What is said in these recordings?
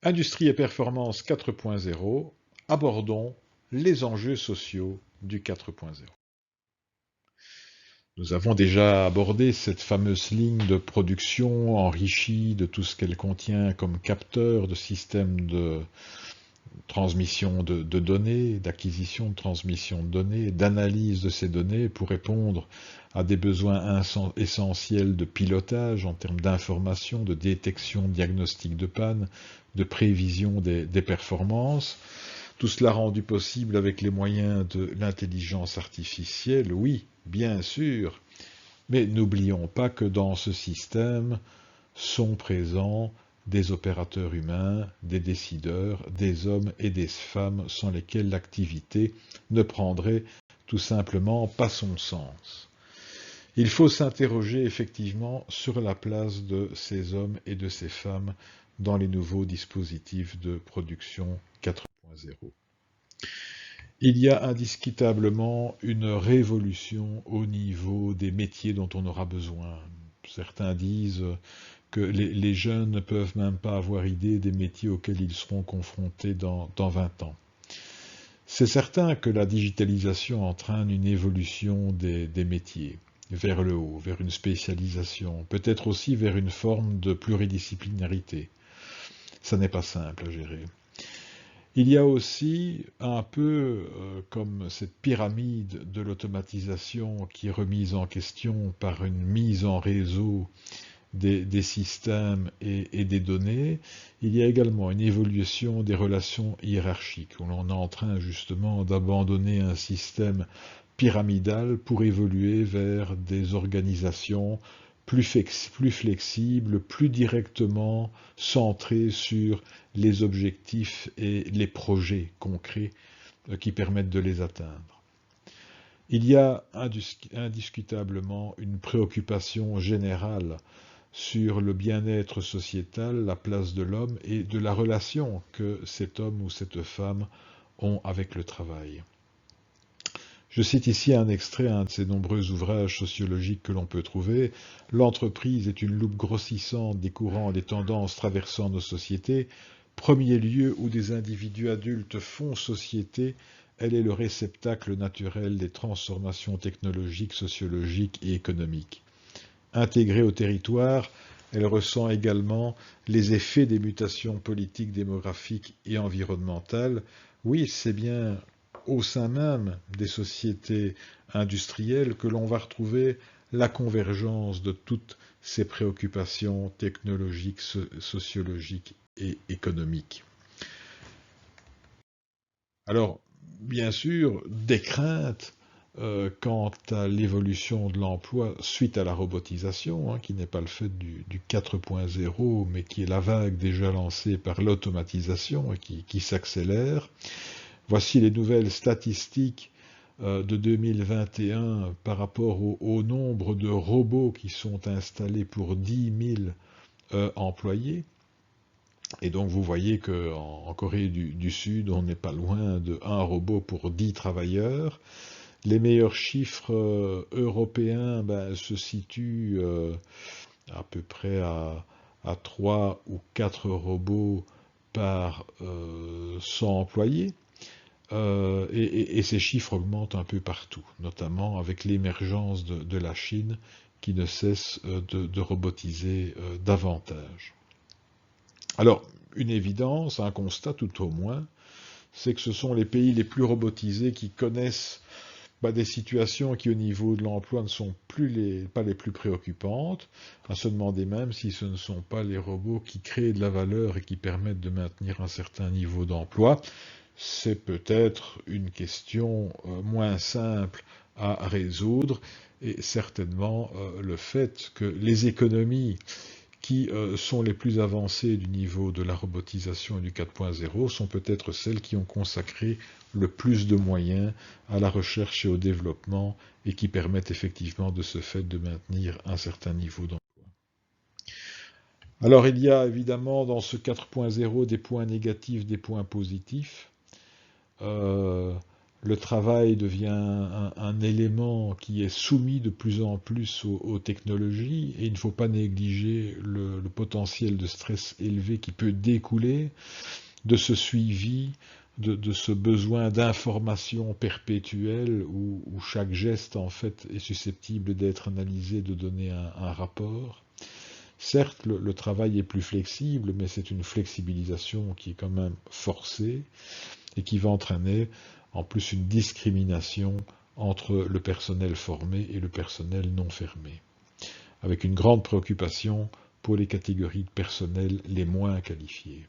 Industrie et performance 4.0, abordons les enjeux sociaux du 4.0. Nous avons déjà abordé cette fameuse ligne de production enrichie de tout ce qu'elle contient comme capteur, de systèmes de transmission de données, d'acquisition, de transmission de données, d'analyse de ces données pour répondre à des besoins essentiels de pilotage en termes d'information, de détection, de diagnostic de panne, de prévision des performances. Tout cela rendu possible avec les moyens de l'intelligence artificielle, oui, bien sûr, mais n'oublions pas que dans ce système sont présents des opérateurs humains, des décideurs, des hommes et des femmes sans lesquels l'activité ne prendrait tout simplement pas son sens. Il faut s'interroger effectivement sur la place de ces hommes et de ces femmes dans les nouveaux dispositifs de production 4.0. Il y a indiscutablement une révolution au niveau des métiers dont on aura besoin. Certains disent que les jeunes ne peuvent même pas avoir idée des métiers auxquels ils seront confrontés dans 20 ans. C'est certain que la digitalisation entraîne une évolution des métiers vers le haut, vers une spécialisation, peut-être aussi vers une forme de pluridisciplinarité. Ça n'est pas simple à gérer. Il y a aussi un peu comme cette pyramide de l'automatisation qui est remise en question par une mise en réseau des systèmes et des données, il y a également une évolution des relations hiérarchiques, où l'on est en train justement d'abandonner un système pyramidal pour évoluer vers des organisations plus flexibles, plus directement centrées sur les objectifs et les projets concrets qui permettent de les atteindre. Il y a indiscutablement une préoccupation générale sur le bien-être sociétal, la place de l'homme et de la relation que cet homme ou cette femme ont avec le travail. Je cite ici un extrait, un de ces nombreux ouvrages sociologiques que l'on peut trouver. L'entreprise est une loupe grossissante des courants et des tendances traversant nos sociétés. Premier lieu où des individus adultes font société, elle est le réceptacle naturel des transformations technologiques, sociologiques et économiques. Intégrée au territoire, elle ressent également les effets des mutations politiques, démographiques et environnementales. Oui, c'est bien au sein même des sociétés industrielles que l'on va retrouver la convergence de toutes ces préoccupations technologiques, sociologiques et économiques. Alors, bien sûr, des craintes quant à l'évolution de l'emploi suite à la robotisation, qui n'est pas le fait du 4.0, mais qui est la vague déjà lancée par l'automatisation et qui s'accélère. Voici les nouvelles statistiques de 2021 par rapport au nombre de robots qui sont installés pour 10 000 employés. Et donc vous voyez qu'en Corée du Sud, on n'est pas loin de 1 robot pour 10 travailleurs. Les meilleurs chiffres européens se situent à peu près à 3 ou 4 robots par 100 employés. Et ces chiffres augmentent un peu partout, notamment avec l'émergence de la Chine qui ne cesse de robotiser davantage. Alors, une évidence, un constat tout au moins, c'est que ce sont les pays les plus robotisés qui connaissent des situations qui, au niveau de l'emploi, ne sont pas les plus préoccupantes, à se demander même si ce ne sont pas les robots qui créent de la valeur et qui permettent de maintenir un certain niveau d'emploi. C'est peut-être une question moins simple à résoudre, et certainement le fait que les économies qui sont les plus avancées du niveau de la robotisation et du 4.0 sont peut-être celles qui ont consacré le plus de moyens à la recherche et au développement et qui permettent effectivement de ce fait de maintenir un certain niveau d'emploi. Alors il y a évidemment dans ce 4.0 des points négatifs, des points positifs. Le travail devient un élément qui est soumis de plus en plus aux technologies et il ne faut pas négliger le potentiel de stress élevé qui peut découler de ce suivi, de ce besoin d'information perpétuelle où chaque geste en fait est susceptible d'être analysé, de donner un rapport. Certes, le travail est plus flexible, mais c'est une flexibilisation qui est quand même forcée et qui va entraîner en plus une discrimination entre le personnel formé et le personnel non formé, avec une grande préoccupation pour les catégories de personnel les moins qualifiées.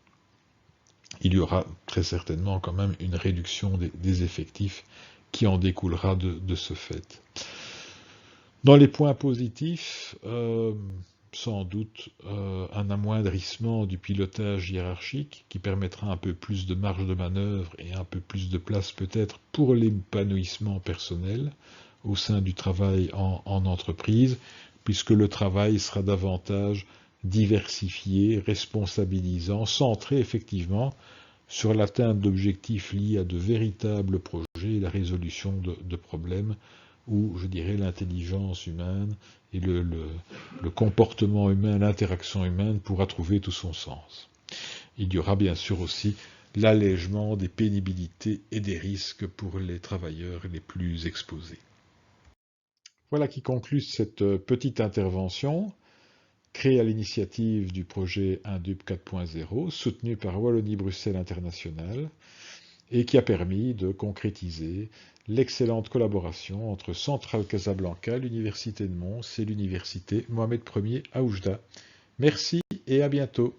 Il y aura très certainement quand même une réduction des effectifs qui en découlera de ce fait. Dans les points positifs, sans doute un amoindrissement du pilotage hiérarchique qui permettra un peu plus de marge de manœuvre et un peu plus de place peut-être pour l'épanouissement personnel au sein du travail en entreprise, puisque le travail sera davantage diversifié, responsabilisant, centré effectivement sur l'atteinte d'objectifs liés à de véritables projets et la résolution de problèmes où, je dirais, l'intelligence humaine et le comportement humain, l'interaction humaine pourra trouver tout son sens. Il y aura bien sûr aussi l'allègement des pénibilités et des risques pour les travailleurs les plus exposés. Voilà qui conclut cette petite intervention, créée à l'initiative du projet Indup 4.0, soutenu par Wallonie-Bruxelles International, et qui a permis de concrétiser l'excellente collaboration entre Centrale Casablanca, l'Université de Mons et l'Université Mohamed Ier à Oujda. Merci et à bientôt.